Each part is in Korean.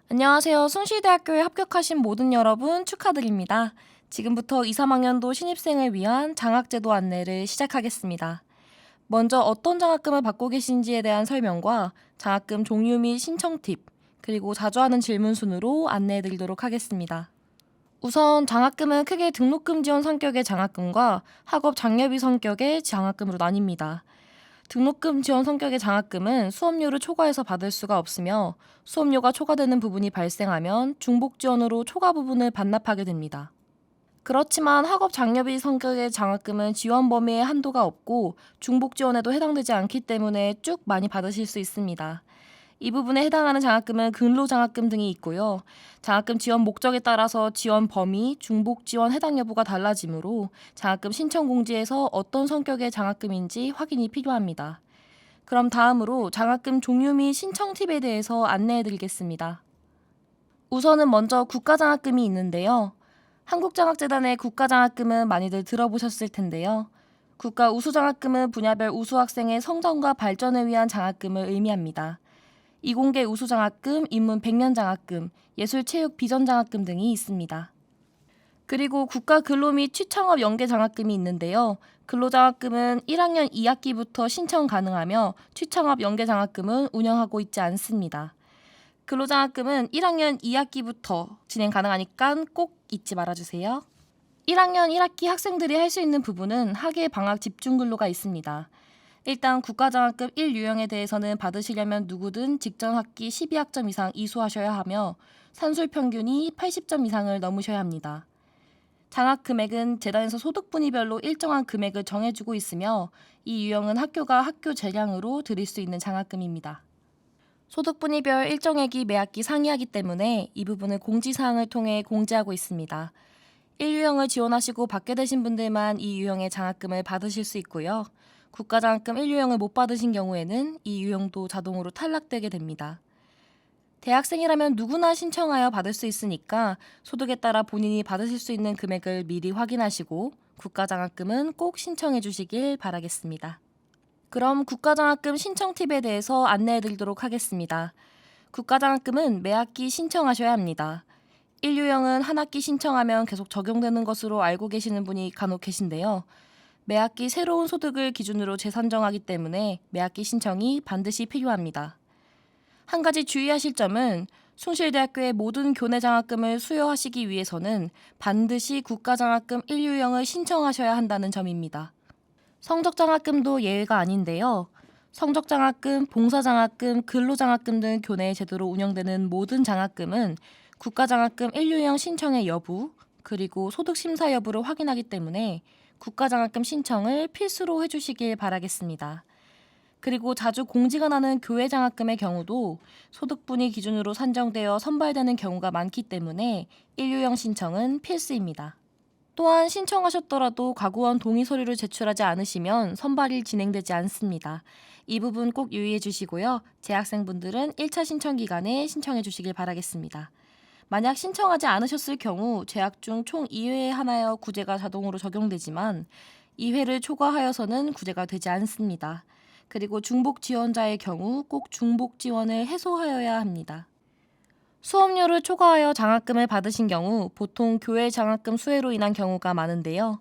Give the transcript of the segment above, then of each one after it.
안녕하세요. 숭실대학교에 합격하신 모든 여러분 축하드립니다. 지금부터 2, 3학년도 신입생을 위한 장학제도 안내를 시작하겠습니다. 먼저 어떤 장학금을 받고 계신지에 대한 설명과 장학금 종류 및 신청 팁, 그리고 자주 하는 질문 순으로 안내해 드리도록 하겠습니다. 우선 장학금은 크게 등록금 지원 성격의 장학금과 학업 장려비 성격의 장학금으로 나뉩니다. 등록금 지원 성격의 장학금은 수업료를 초과해서 받을 수가 없으며 수업료가 초과되는 부분이 발생하면 중복 지원으로 초과 부분을 반납하게 됩니다. 그렇지만 학업 장려비 성격의 장학금은 지원 범위에 한도가 없고 중복 지원에도 해당되지 않기 때문에 쭉 많이 받으실 수 있습니다. 이 부분에 해당하는 장학금은 근로장학금 등이 있고요. 장학금 지원 목적에 따라서 지원 범위, 중복 지원 해당 여부가 달라지므로 장학금 신청 공지에서 어떤 성격의 장학금인지 확인이 필요합니다. 그럼 다음으로 장학금 종류 및 신청 팁에 대해서 안내해 드리겠습니다. 우선은 먼저 국가장학금이 있는데요. 한국장학재단의 국가장학금은 많이들 들어보셨을 텐데요. 국가 우수장학금은 분야별 우수학생의 성장과 발전을 위한 장학금을 의미합니다. 이공계 우수장학금, 인문 100년 장학금, 예술체육 비전 장학금 등이 있습니다. 그리고 국가 근로 및 취창업 연계 장학금이 있는데요. 근로장학금은 1학년 2학기부터 신청 가능하며 취창업 연계 장학금은 운영하고 있지 않습니다. 근로장학금은 1학년 2학기부터 진행 가능하니까 꼭 잊지 말아주세요. 1학년 1학기 학생들이 할 수 있는 부분은 학예 방학 집중 근로가 있습니다. 일단 국가장학금 1유형에 대해서는 받으시려면 누구든 직전 학기 12학점 이상 이수하셔야 하며 산술 평균이 80점 이상을 넘으셔야 합니다. 장학 금액은 재단에서 소득 분위별로 일정한 금액을 정해주고 있으며 이 유형은 학교가 학교 재량으로 드릴 수 있는 장학금입니다. 소득 분위별 일정액이 매 학기 상이하기 때문에 이 부분을 공지사항을 통해 공지하고 있습니다. 1유형을 지원하시고 받게 되신 분들만 이 유형의 장학금을 받으실 수 있고요. 국가장학금 1유형을 못 받으신 경우에는 이 유형도 자동으로 탈락되게 됩니다. 대학생이라면 누구나 신청하여 받을 수 있으니까 소득에 따라 본인이 받으실 수 있는 금액을 미리 확인하시고 국가장학금은 꼭 신청해 주시길 바라겠습니다. 그럼 국가장학금 신청 팁에 대해서 안내해 드리도록 하겠습니다. 국가장학금은 매 학기 신청하셔야 합니다. 1유형은 한 학기 신청하면 계속 적용되는 것으로 알고 계시는 분이 간혹 계신데요. 매 학기 새로운 소득을 기준으로 재산정하기 때문에 매 학기 신청이 반드시 필요합니다. 한 가지 주의하실 점은 숭실대학교의 모든 교내 장학금을 수여하시기 위해서는 반드시 국가장학금 1유형을 신청하셔야 한다는 점입니다. 성적장학금도 예외가 아닌데요. 성적장학금, 봉사장학금, 근로장학금 등 교내에 제도로 운영되는 모든 장학금은 국가장학금 1유형 신청의 여부, 그리고 소득심사 여부를 확인하기 때문에 국가장학금 신청을 필수로 해주시길 바라겠습니다. 그리고 자주 공지가 나는 교외장학금의 경우도 소득분위 기준으로 산정되어 선발되는 경우가 많기 때문에 1유형 신청은 필수입니다. 또한 신청하셨더라도 과구원 동의 서류를 제출하지 않으시면 선발이 진행되지 않습니다. 이 부분 꼭 유의해 주시고요. 재학생분들은 1차 신청 기간에 신청해 주시길 바라겠습니다. 만약 신청하지 않으셨을 경우 재학 중 총 2회에 하나여 구제가 자동으로 적용되지만 2회를 초과하여서는 구제가 되지 않습니다. 그리고 중복 지원자의 경우 꼭 중복 지원을 해소하여야 합니다. 수업료를 초과하여 장학금을 받으신 경우 보통 교외 장학금 수혜로 인한 경우가 많은데요.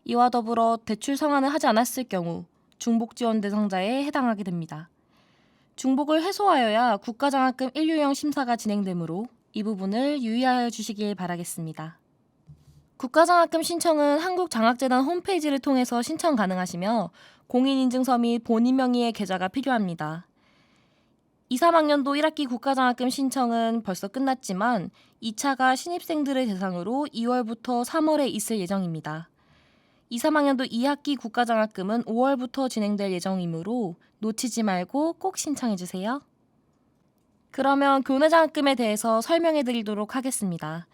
이와 더불어 대출 상환을 하지 않았을 경우 중복 지원 대상자에 해당하게 됩니다. 중복을 해소하여야 국가장학금 1유형 심사가 진행되므로 이 부분을 유의하여 주시길 바라겠습니다. 국가장학금 신청은 한국장학재단 홈페이지를 통해서 신청 가능하시며 공인인증서 및 본인 명의의 계좌가 필요합니다. 2, 3학년도 1학기 국가장학금 신청은 벌써 끝났지만 2차가 신입생들을 대상으로 2월부터 3월에 있을 예정입니다. 2, 3학년도 2학기 국가장학금은 5월부터 진행될 예정이므로 놓치지 말고 꼭 신청해주세요. 그러면 교내장학금에 대해서 설명해 드리도록 하겠습니다.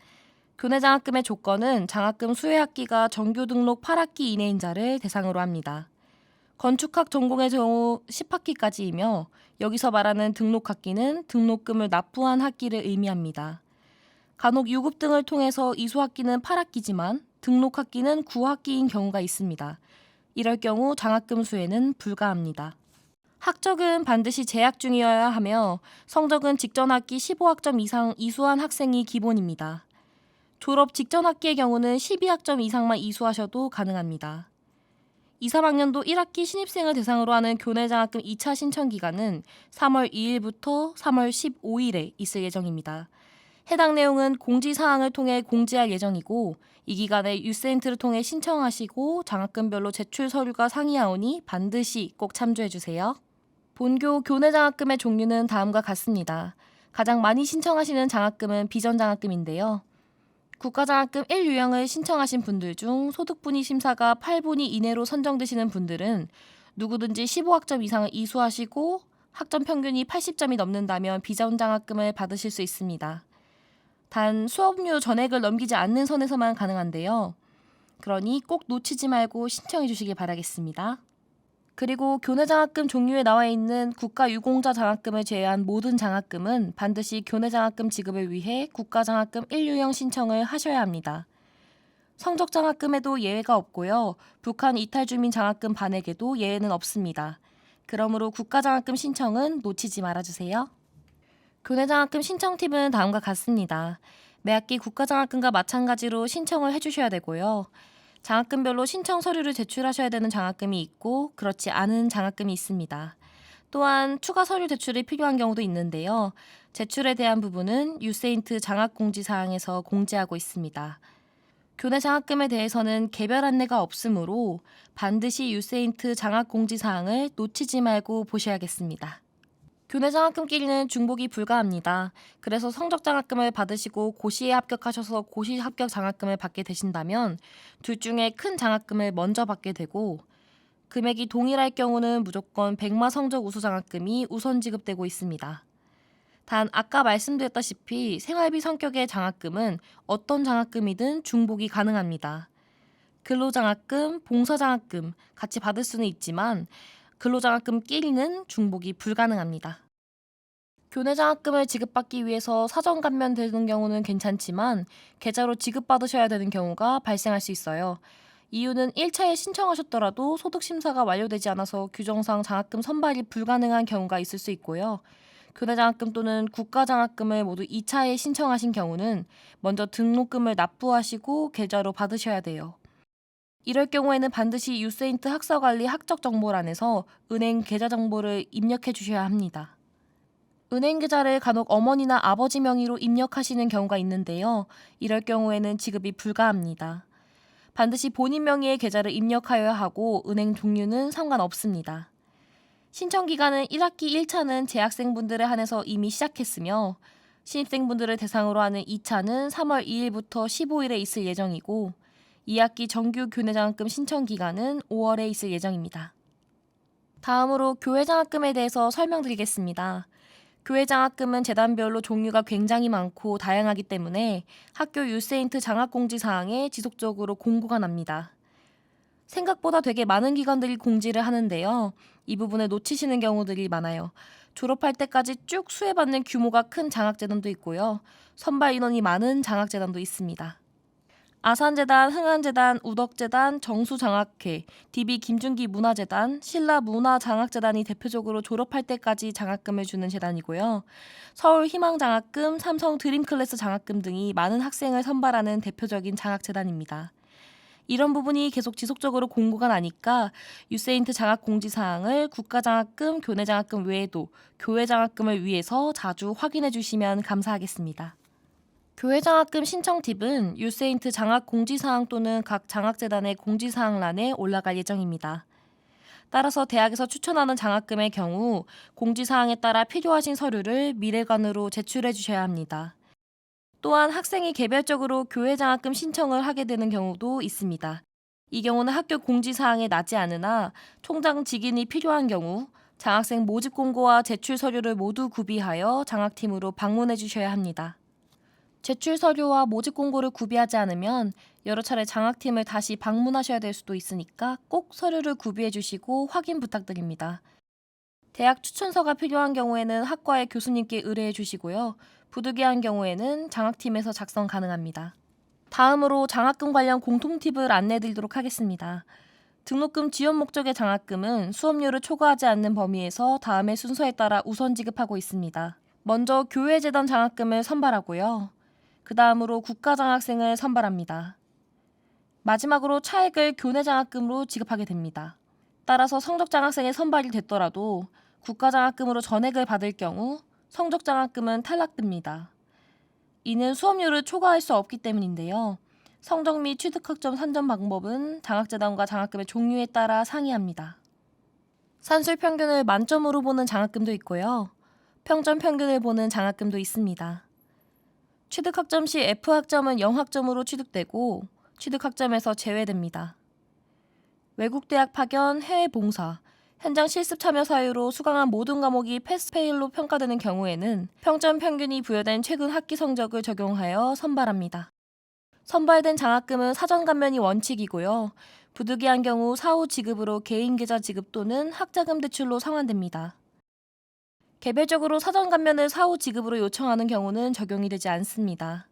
교내장학금의 조건은 장학금 수혜학기가 정규 등록 8학기 이내인 자를 대상으로 합니다. 건축학 전공의 경우 10학기까지이며 여기서 말하는 등록학기는 등록금을 납부한 학기를 의미합니다. 간혹 유급 등을 통해서 이수학기는 8학기지만 등록학기는 9학기인 경우가 있습니다. 이럴 경우 장학금 수혜는 불가합니다. 학적은 반드시 재학 중이어야 하며 성적은 직전 학기 15학점 이상 이수한 학생이 기본입니다. 졸업 직전 학기의 경우는 12학점 이상만 이수하셔도 가능합니다. 2, 3학년도 1학기 신입생을 대상으로 하는 교내장학금 2차 신청 기간은 3월 2일부터 3월 15일에 있을 예정입니다. 해당 내용은 공지사항을 통해 공지할 예정이고 이 기간에 유센트를 통해 신청하시고 장학금별로 제출 서류가 상이하오니 반드시 꼭 참조해주세요. 본교 교내장학금의 종류는 다음과 같습니다. 가장 많이 신청하시는 장학금은 비전장학금인데요. 국가장학금 1유형을 신청하신 분들 중 소득분위 심사가 8분위 이내로 선정되시는 분들은 누구든지 15학점 이상을 이수하시고 학점 평균이 80점이 넘는다면 비전장학금을 받으실 수 있습니다. 단 수업료 전액을 넘기지 않는 선에서만 가능한데요. 그러니 꼭 놓치지 말고 신청해 주시기 바라겠습니다. 그리고 교내장학금 종류에 나와 있는 국가유공자 장학금을 제외한 모든 장학금은 반드시 교내장학금 지급을 위해 국가장학금 1유형 신청을 하셔야 합니다. 성적장학금에도 예외가 없고요. 북한 이탈주민 장학금 반액에도 예외는 없습니다. 그러므로 국가장학금 신청은 놓치지 말아주세요. 교내장학금 신청 팁은 다음과 같습니다. 매학기 국가장학금과 마찬가지로 신청을 해주셔야 되고요. 장학금별로 신청 서류를 제출하셔야 되는 장학금이 있고 그렇지 않은 장학금이 있습니다. 또한 추가 서류 제출이 필요한 경우도 있는데요. 제출에 대한 부분은 유세인트 장학공지사항에서 공지하고 있습니다. 교내 장학금에 대해서는 개별 안내가 없으므로 반드시 유세인트 장학공지사항을 놓치지 말고 보셔야겠습니다. 교내 장학금끼리는 중복이 불가합니다. 그래서 성적 장학금을 받으시고 고시에 합격하셔서 고시 합격 장학금을 받게 되신다면 둘 중에 큰 장학금을 먼저 받게 되고 금액이 동일할 경우는 무조건 백마 성적 우수 장학금이 우선 지급되고 있습니다. 단 아까 말씀드렸다시피 생활비 성격의 장학금은 어떤 장학금이든 중복이 가능합니다. 근로장학금, 봉사장학금 같이 받을 수는 있지만 근로장학금끼리는 중복이 불가능합니다. 교내장학금을 지급받기 위해서 사전 감면되는 경우는 괜찮지만 계좌로 지급받으셔야 되는 경우가 발생할 수 있어요. 이유는 1차에 신청하셨더라도 소득심사가 완료되지 않아서 규정상 장학금 선발이 불가능한 경우가 있을 수 있고요. 교내장학금 또는 국가장학금을 모두 2차에 신청하신 경우는 먼저 등록금을 납부하시고 계좌로 받으셔야 돼요. 이럴 경우에는 반드시 유세인트 학사관리 학적정보란에서 은행 계좌 정보를 입력해 주셔야 합니다. 은행 계좌를 간혹 어머니나 아버지 명의로 입력하시는 경우가 있는데요. 이럴 경우에는 지급이 불가합니다. 반드시 본인 명의의 계좌를 입력하여야 하고 은행 종류는 상관없습니다. 신청 기간은 1학기 1차는 재학생분들에 한해서 이미 시작했으며 신입생분들을 대상으로 하는 2차는 3월 2일부터 15일에 있을 예정이고 2학기 정규 교내장학금 신청 기간은 5월에 있을 예정입니다. 다음으로 교외장학금에 대해서 설명드리겠습니다. 교외장학금은 재단별로 종류가 굉장히 많고 다양하기 때문에 학교 유세인트 장학공지사항에 지속적으로 공고가 납니다. 생각보다 되게 많은 기관들이 공지를 하는데요. 이 부분을 놓치시는 경우들이 많아요. 졸업할 때까지 쭉 수혜받는 규모가 큰 장학재단도 있고요. 선발 인원이 많은 장학재단도 있습니다. 아산재단, 흥한재단, 우덕재단, 정수장학회, DB 김준기 문화재단, 신라문화장학재단이 대표적으로 졸업할 때까지 장학금을 주는 재단이고요. 서울 희망장학금, 삼성 드림클래스 장학금 등이 많은 학생을 선발하는 대표적인 장학재단입니다. 이런 부분이 계속 지속적으로 공고가 나니까 유세인트 장학공지사항을 국가장학금, 교내장학금 외에도 교외장학금을 위해서 자주 확인해 주시면 감사하겠습니다. 교외장학금 신청 팁은 유세인트 장학공지사항 또는 각 장학재단의 공지사항란에 올라갈 예정입니다. 따라서 대학에서 추천하는 장학금의 경우 공지사항에 따라 필요하신 서류를 미래관으로 제출해 주셔야 합니다. 또한 학생이 개별적으로 교외장학금 신청을 하게 되는 경우도 있습니다. 이 경우는 학교 공지사항에 나지 않으나 총장 직인이 필요한 경우 장학생 모집 공고와 제출 서류를 모두 구비하여 장학팀으로 방문해 주셔야 합니다. 제출 서류와 모집 공고를 구비하지 않으면 여러 차례 장학팀을 다시 방문하셔야 될 수도 있으니까 꼭 서류를 구비해 주시고 확인 부탁드립니다. 대학 추천서가 필요한 경우에는 학과의 교수님께 의뢰해 주시고요. 부득이한 경우에는 장학팀에서 작성 가능합니다. 다음으로 장학금 관련 공통 팁을 안내해 드리도록 하겠습니다. 등록금 지원 목적의 장학금은 수업료를 초과하지 않는 범위에서 다음의 순서에 따라 우선 지급하고 있습니다. 먼저 교외재단 장학금을 선발하고요. 그 다음으로 국가장학생을 선발합니다. 마지막으로 차액을 교내장학금으로 지급하게 됩니다. 따라서 성적장학생이 선발이 됐더라도 국가장학금으로 전액을 받을 경우 성적장학금은 탈락됩니다. 이는 수업료를 초과할 수 없기 때문인데요. 성적 및 취득학점 산정 방법은 장학재단과 장학금의 종류에 따라 상이합니다. 산술 평균을 만점으로 보는 장학금도 있고요. 평점 평균을 보는 장학금도 있습니다. 취득학점 시 F학점은 0학점으로 취득되고 취득학점에서 제외됩니다. 외국대학 파견, 해외 봉사, 현장 실습 참여 사유로 수강한 모든 과목이 패스페일로 평가되는 경우에는 평점 평균이 부여된 최근 학기 성적을 적용하여 선발합니다. 선발된 장학금은 사전 감면이 원칙이고요. 부득이한 경우 사후 지급으로 개인 계좌 지급 또는 학자금 대출로 상환됩니다. 개별적으로 사전 감면을 사후 지급으로 요청하는 경우는 적용이 되지 않습니다.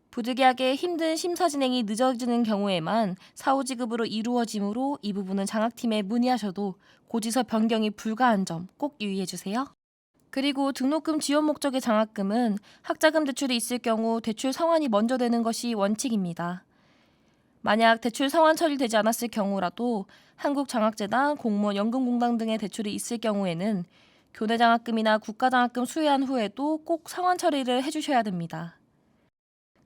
부득이하게 힘든 심사 진행이 늦어지는 경우에만 사후 지급으로 이루어지므로 이 부분은 장학팀에 문의하셔도 고지서 변경이 불가한 점 꼭 유의해 주세요. 그리고 등록금 지원 목적의 장학금은 학자금 대출이 있을 경우 대출 상환이 먼저 되는 것이 원칙입니다. 만약 대출 상환 처리되지 않았을 경우라도 한국장학재단, 공무원 연금공단 등의 대출이 있을 경우에는 교내장학금이나 국가장학금 수여한 후에도 꼭 상환 처리를 해주셔야 됩니다.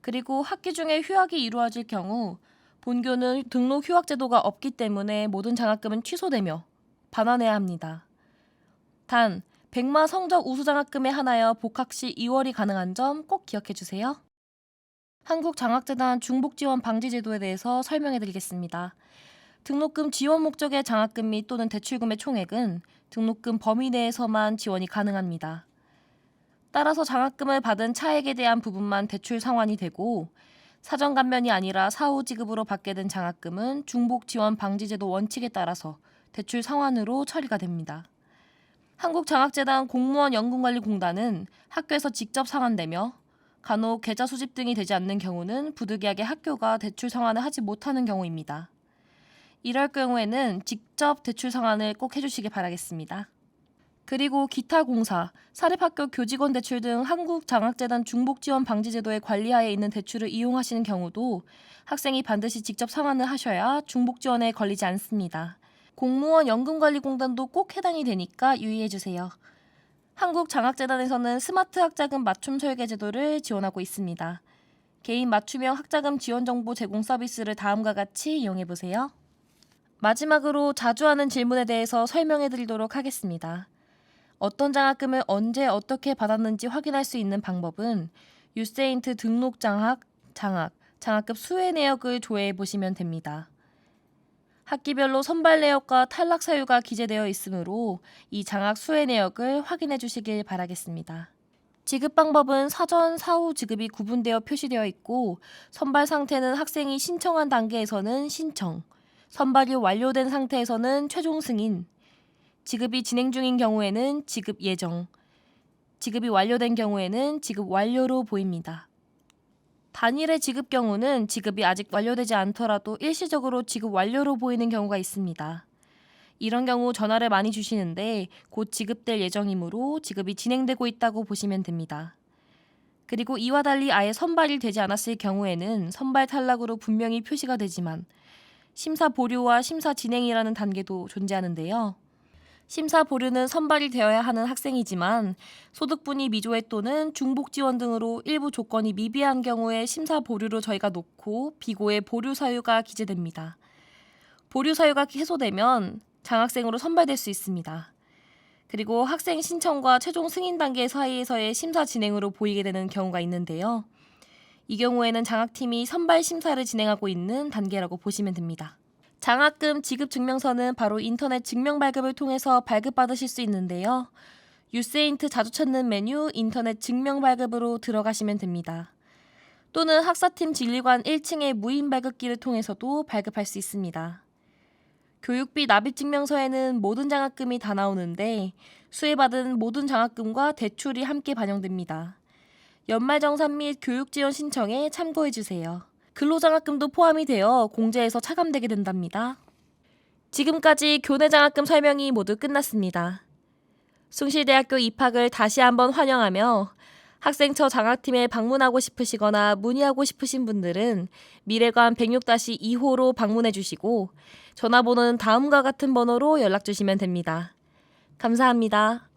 그리고 학기 중에 휴학이 이루어질 경우 본교는 등록 휴학 제도가 없기 때문에 모든 장학금은 취소되며 반환해야 합니다. 단, 백마 성적 우수 장학금에 한하여 복학 시 2월이 가능한 점 꼭 기억해 주세요. 한국장학재단 중복지원 방지제도에 대해서 설명해 드리겠습니다. 등록금 지원 목적의 장학금 및 또는 대출금의 총액은 등록금 범위 내에서만 지원이 가능합니다. 따라서 장학금을 받은 차액에 대한 부분만 대출 상환이 되고 사전 감면이 아니라 사후 지급으로 받게 된 장학금은 중복지원 방지제도 원칙에 따라서 대출 상환으로 처리가 됩니다. 한국장학재단 공무원 연금관리공단은 학교에서 직접 상환되며 간혹 계좌 수집 등이 되지 않는 경우는 부득이하게 학교가 대출 상환을 하지 못하는 경우입니다. 이럴 경우에는 직접 대출 상환을 꼭 해주시기 바라겠습니다. 그리고 기타 공사, 사립학교 교직원 대출 등 한국장학재단 중복지원 방지제도의 관리하에 있는 대출을 이용하시는 경우도 학생이 반드시 직접 상환을 하셔야 중복지원에 걸리지 않습니다. 공무원 연금관리공단도 꼭 해당이 되니까 유의해주세요. 한국장학재단에서는 스마트 학자금 맞춤 설계 제도를 지원하고 있습니다. 개인 맞춤형 학자금 지원 정보 제공 서비스를 다음과 같이 이용해보세요. 마지막으로 자주 하는 질문에 대해서 설명해드리도록 하겠습니다. 어떤 장학금을 언제 어떻게 받았는지 확인할 수 있는 방법은 유세인트 등록 장학금 수혜 내역을 조회해 보시면 됩니다. 학기별로 선발 내역과 탈락 사유가 기재되어 있으므로 이 장학 수혜 내역을 확인해 주시길 바라겠습니다. 지급 방법은 사전, 사후 지급이 구분되어 표시되어 있고 선발 상태는 학생이 신청한 단계에서는 신청, 선발이 완료된 상태에서는 최종 승인, 지급이 진행 중인 경우에는 지급 예정, 지급이 완료된 경우에는 지급 완료로 보입니다. 단일의 지급 경우는 지급이 아직 완료되지 않더라도 일시적으로 지급 완료로 보이는 경우가 있습니다. 이런 경우 전화를 많이 주시는데 곧 지급될 예정이므로 지급이 진행되고 있다고 보시면 됩니다. 그리고 이와 달리 아예 선발이 되지 않았을 경우에는 선발 탈락으로 분명히 표시가 되지만 심사 보류와 심사 진행이라는 단계도 존재하는데요. 심사 보류는 선발이 되어야 하는 학생이지만 소득분이 미조회 또는 중복 지원 등으로 일부 조건이 미비한 경우에 심사 보류로 저희가 놓고 비고의 보류 사유가 기재됩니다. 보류 사유가 해소되면 장학생으로 선발될 수 있습니다. 그리고 학생 신청과 최종 승인 단계 사이에서의 심사 진행으로 보이게 되는 경우가 있는데요. 이 경우에는 장학팀이 선발 심사를 진행하고 있는 단계라고 보시면 됩니다. 장학금 지급 증명서는 바로 인터넷 증명 발급을 통해서 발급받으실 수 있는데요. 유세인트 자주 찾는 메뉴 인터넷 증명 발급으로 들어가시면 됩니다. 또는 학사팀 진리관 1층의 무인 발급기를 통해서도 발급할 수 있습니다. 교육비 납입 증명서에는 모든 장학금이 다 나오는데 수혜받은 모든 장학금과 대출이 함께 반영됩니다. 연말정산 및 교육지원 신청에 참고해주세요. 근로장학금도 포함이 되어 공제에서 차감되게 된답니다. 지금까지 교내 장학금 설명이 모두 끝났습니다. 숭실대학교 입학을 다시 한번 환영하며 학생처 장학팀에 방문하고 싶으시거나 문의하고 싶으신 분들은 미래관 106-2호로 방문해 주시고 전화번호는 다음과 같은 번호로 연락 주시면 됩니다. 감사합니다.